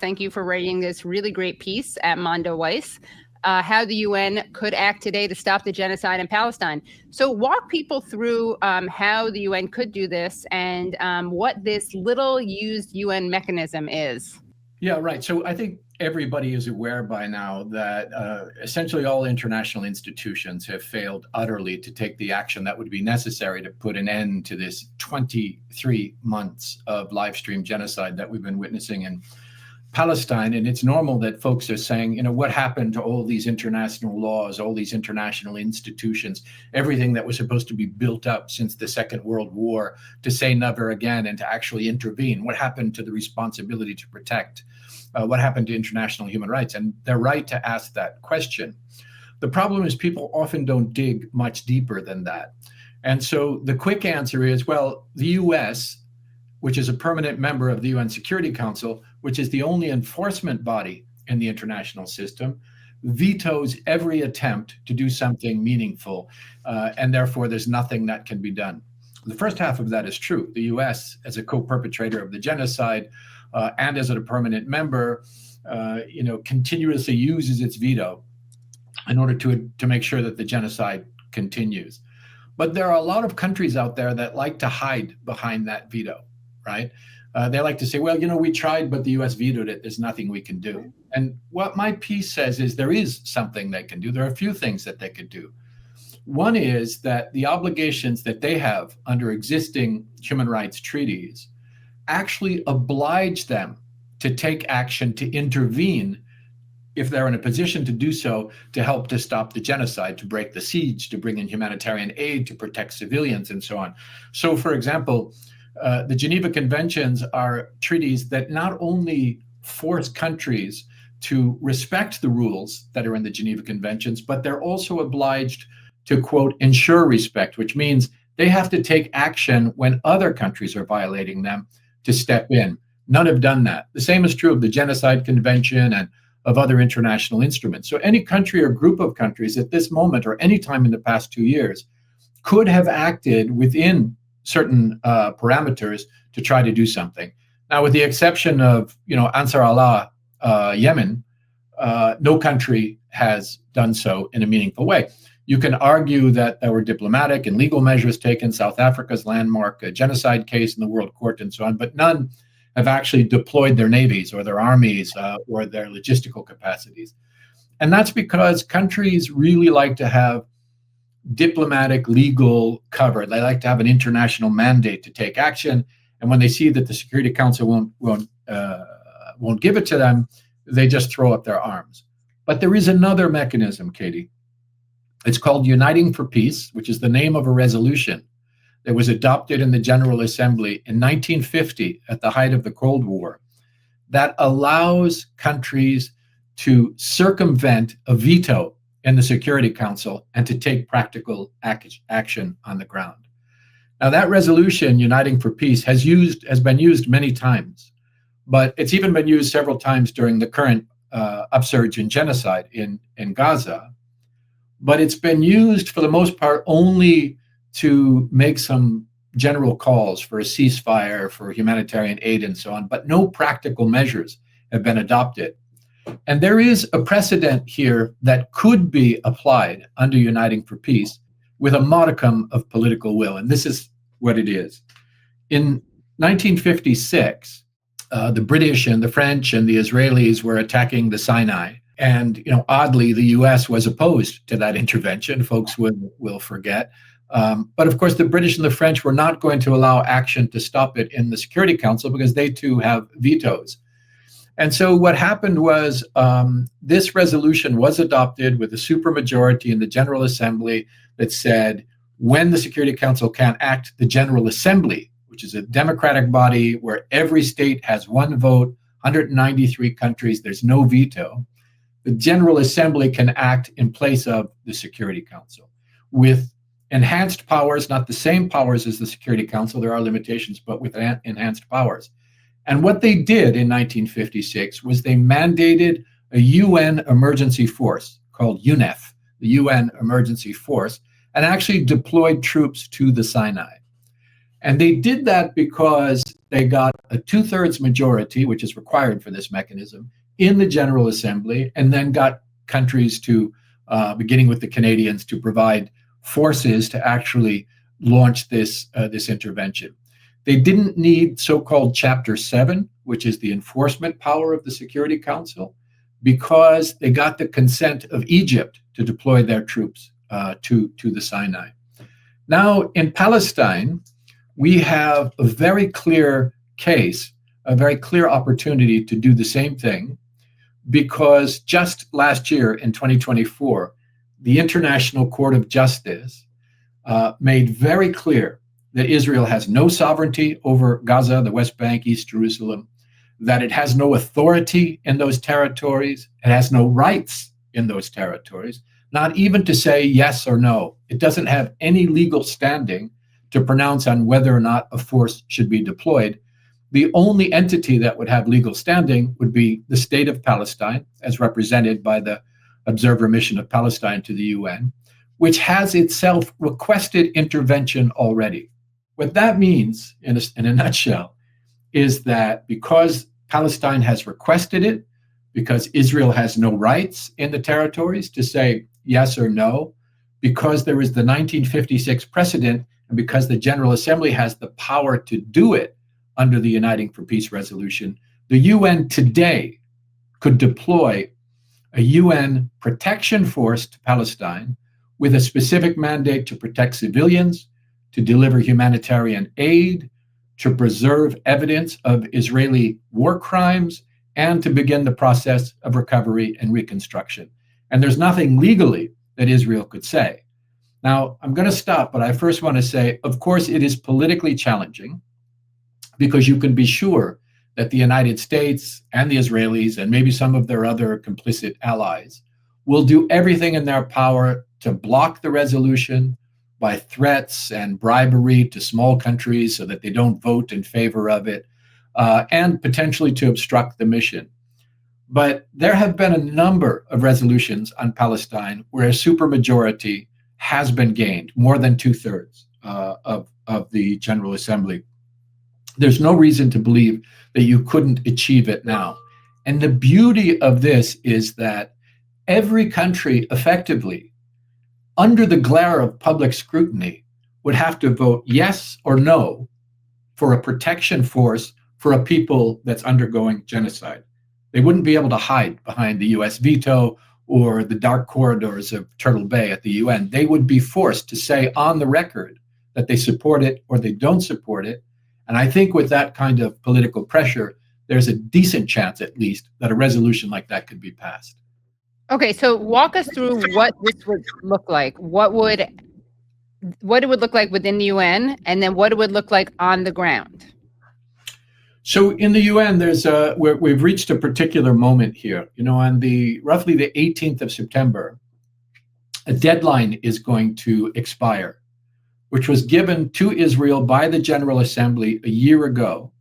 Thank you for writing this really great piece at Mondo Weiss. How the UN could act today to stop the genocide in Palestine. So walk people through how the UN could do this and what this little used UN mechanism is. Yeah, right. So I think everybody is aware by now that essentially all international institutions have failed utterly to take the action that would be necessary to put an end to this 23 months of live stream genocide that we've been witnessing in Palestine. And it's normal that folks are saying, you know, what happened to all these international laws, all these international institutions, everything that was supposed to be built up since the Second World War to say never again and to actually intervene? What happened to the responsibility to protect? What happened to international human rights? And they're right to ask that question. The problem is people often don't dig much deeper than that. And so the quick answer is, well, the US, which is a permanent member of the UN Security Council, which is the only enforcement body in the international system, vetoes every attempt to do something meaningful, and therefore there's nothing that can be done. The first half of that is true. The US, as a co-perpetrator of the genocide and as a permanent member, continuously uses its veto in order to make sure that the genocide continues. But there are a lot of countries out there that like to hide behind that veto, right? They like to say, well, you know, we tried, but the US vetoed it. There's nothing we can do. And what my piece says is there is something they can do. There are a few things that they could do. One is that the obligations that they have under existing human rights treaties actually oblige them to take action to intervene if they're in a position to do so, to help to stop the genocide, to break the siege, to bring in humanitarian aid, to protect civilians, and so on. So, for example, the Geneva Conventions are treaties that not only force countries to respect the rules that are in the Geneva Conventions, but they're also obliged to, quote, ensure respect, which means they have to take action when other countries are violating them to step in. None have done that. The same is true of the Genocide Convention and of other international instruments. So any country or group of countries at this moment or any time in the past 2 years could have acted within certain parameters to try to do something. Now, with the exception of, Ansar Allah, Yemen, no country has done so in a meaningful way. You can argue that there were diplomatic and legal measures taken, South Africa's landmark genocide case in the World Court and so on, but none have actually deployed their navies or their armies or their logistical capacities. And that's because countries really like to have diplomatic legal cover. They like to have an international mandate to take action. And when they see that the Security Council won't give it to them, they just throw up their arms. But there is another mechanism, Katie. It's called Uniting for Peace, which is the name of a resolution that was adopted in the General Assembly in 1950 at the height of the Cold War that allows countries to circumvent a veto in the Security Council and to take practical action on the ground. Now, that resolution, Uniting for Peace, has been used many times, but it's even been used several times during the current upsurge in genocide in Gaza. But it's been used for the most part only to make some general calls for a ceasefire, for humanitarian aid, and so on, but no practical measures have been adopted. And there is a precedent here that could be applied under Uniting for Peace with a modicum of political will. And this is what it is. In 1956, the British and the French and the Israelis were attacking the Sinai. And, oddly, the US was opposed to that intervention. Folks will forget. But of course, the British and the French were not going to allow action to stop it in the Security Council because they too have vetoes. And so what happened was this resolution was adopted with a supermajority in the General Assembly that said, when the Security Council can't act, the General Assembly, which is a democratic body where every state has one vote, 193 countries, there's no veto, the General Assembly can act in place of the Security Council with enhanced powers, not the same powers as the Security Council, there are limitations, but with enhanced powers. And what they did in 1956 was they mandated a UN emergency force called UNEF, the UN Emergency Force, and actually deployed troops to the Sinai. And they did that because they got a 2/3 majority, which is required for this mechanism, in the General Assembly, and then got countries to, beginning with the Canadians, to provide forces to actually launch this intervention. They didn't need so-called Chapter 7, which is the enforcement power of the Security Council, because they got the consent of Egypt to deploy their troops to the Sinai. Now, in Palestine, we have a very clear case, a very clear opportunity to do the same thing, because just last year in 2024, the International Court of Justice made very clear that Israel has no sovereignty over Gaza, the West Bank, East Jerusalem, that it has no authority in those territories, it has no rights in those territories, not even to say yes or no. It doesn't have any legal standing to pronounce on whether or not a force should be deployed. The only entity that would have legal standing would be the state of Palestine, as represented by the Observer Mission of Palestine to the UN, which has itself requested intervention already. What that means, in a nutshell, is that because Palestine has requested it, because Israel has no rights in the territories to say yes or no, because there is the 1956 precedent, and because the General Assembly has the power to do it under the Uniting for Peace resolution, the UN today could deploy a UN protection force to Palestine with a specific mandate to protect civilians, to deliver humanitarian aid, to preserve evidence of Israeli war crimes, and to begin the process of recovery and reconstruction. And there's nothing legally that Israel could say. Now, I'm going to stop, but I first want to say, of course, it is politically challenging, because you can be sure that the United States and the Israelis and maybe some of their other complicit allies will do everything in their power to block the resolution by threats and bribery to small countries so that they don't vote in favor of it, and potentially to obstruct the mission. But there have been a number of resolutions on Palestine where a supermajority has been gained, more than 2/3 of the General Assembly. There's no reason to believe that you couldn't achieve it now. And the beauty of this is that every country effectively, under the glare of public scrutiny, would have to vote yes or no for a protection force for a people that's undergoing genocide. They wouldn't be able to hide behind the US veto or the dark corridors of Turtle Bay at the UN. They would be forced to say on the record that they support it or they don't support it. And I think with that kind of political pressure, there's a decent chance, at least, that a resolution like that could be passed. Okay, so walk us through what this would look like. What it would look like within the UN, and then what it would look like on the ground. So in the UN, we've reached a particular moment here. You know, on roughly the 18th of September, a deadline is going to expire, which was given to Israel by the General Assembly a year ago,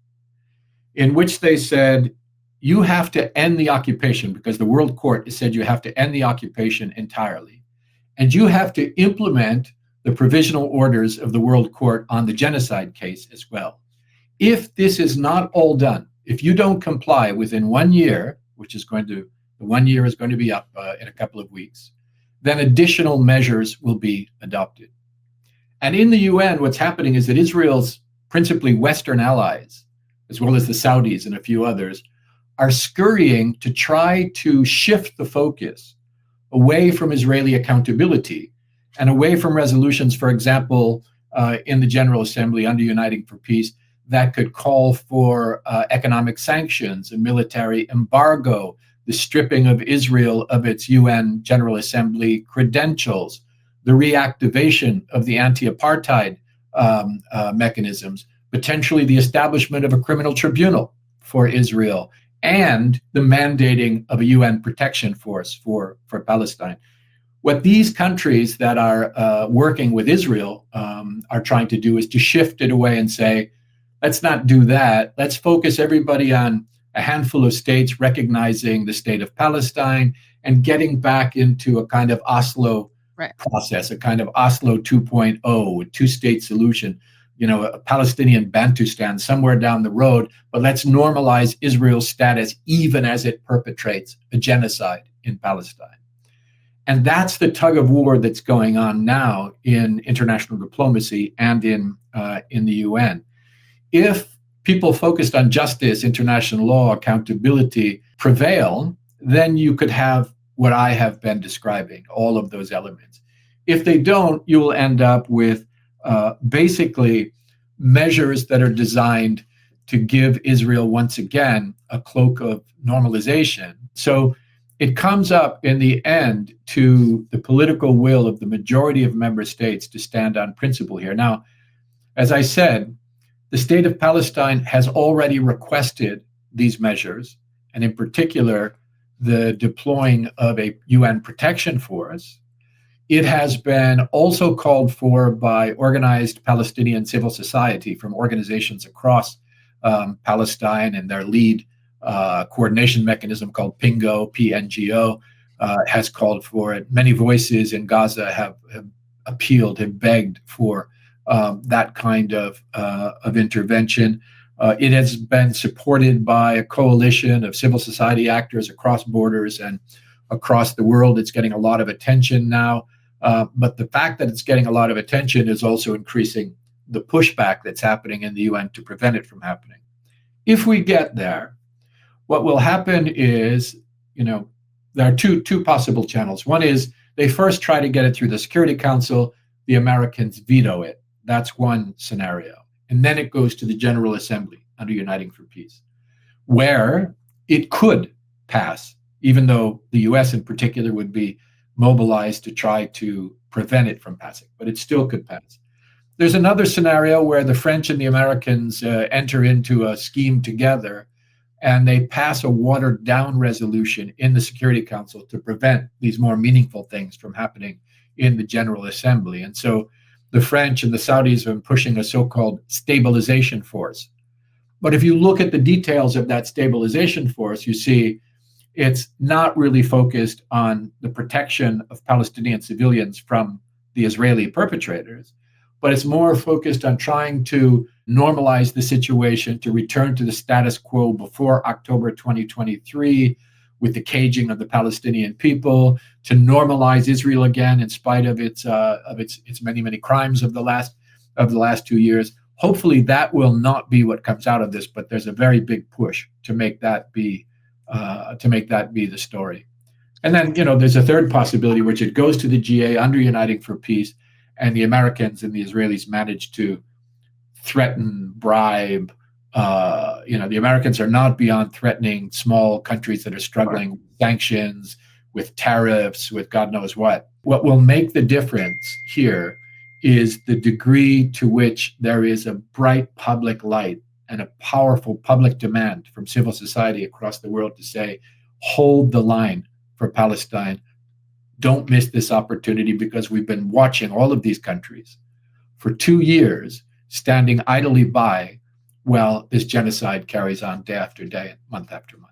in which they said, you have to end the occupation, because the World Court has said you have to end the occupation entirely. And you have to implement the provisional orders of the World Court on the genocide case as well. If this is not all done, if you don't comply within 1 year, the 1 year is going to be up in a couple of weeks, then additional measures will be adopted. And in the UN, what's happening is that Israel's principally Western allies, as well as the Saudis and a few others, are scurrying to try to shift the focus away from Israeli accountability and away from resolutions, for example, in the General Assembly under Uniting for Peace, that could call for economic sanctions, a military embargo, the stripping of Israel of its UN General Assembly credentials, the reactivation of the anti-apartheid mechanisms, potentially the establishment of a criminal tribunal for Israel, and the mandating of a UN protection force for Palestine. What these countries that are working with Israel are trying to do is to shift it away and say, let's not do that. Let's focus everybody on a handful of states recognizing the state of Palestine and getting back into a kind of Oslo process, a kind of Oslo 2.0, a two-state solution. a Palestinian Bantustan somewhere down the road, but let's normalize Israel's status even as it perpetrates a genocide in Palestine. And that's the tug of war that's going on now in international diplomacy and in the UN. If people focused on justice, international law, accountability prevail, then you could have what I have been describing, all of those elements. If they don't, you will end up with basically measures that are designed to give Israel once again a cloak of normalization. So it comes up in the end to the political will of the majority of member states to stand on principle here. Now, as I said, the state of Palestine has already requested these measures, and in particular, the deploying of a UN protection force. It has been also called for by organized Palestinian civil society from organizations across Palestine, and their lead coordination mechanism called PNGO has called for it. Many voices in Gaza have appealed, have begged for that kind of intervention. It has been supported by a coalition of civil society actors across borders and across the world. It's getting a lot of attention now. But the fact that it's getting a lot of attention is also increasing the pushback that's happening in the UN to prevent it from happening. If we get there, what will happen is, there are two possible channels. One is they first try to get it through the Security Council. The Americans veto it. That's one scenario. And then it goes to the General Assembly under Uniting for Peace, where it could pass, even though the US in particular would be mobilized to try to prevent it from passing, but it still could pass. There's another scenario where the French and the Americans enter into a scheme together, and they pass a watered down resolution in the Security Council to prevent these more meaningful things from happening in the General Assembly. And so the French and the Saudis have been pushing a so-called stabilization force. But if you look at the details of that stabilization force, you see it's not really focused on the protection of Palestinian civilians from the Israeli perpetrators, but it's more focused on trying to normalize the situation, to return to the status quo before October 2023, with the caging of the Palestinian people, to normalize Israel again in spite of its many crimes of the last 2 years. Hopefully, that will not be what comes out of this, but there's a very big push to make that be the story. And then, there's a third possibility, which it goes to the GA under Uniting for Peace, and the Americans and the Israelis manage to threaten, bribe. The Americans are not beyond threatening small countries that are struggling with sanctions, with tariffs, with God knows what. What will make the difference here is the degree to which there is a bright public light and a powerful public demand from civil society across the world to say, hold the line for Palestine. Don't miss this opportunity, because we've been watching all of these countries for 2 years standing idly by while this genocide carries on day after day, month after month.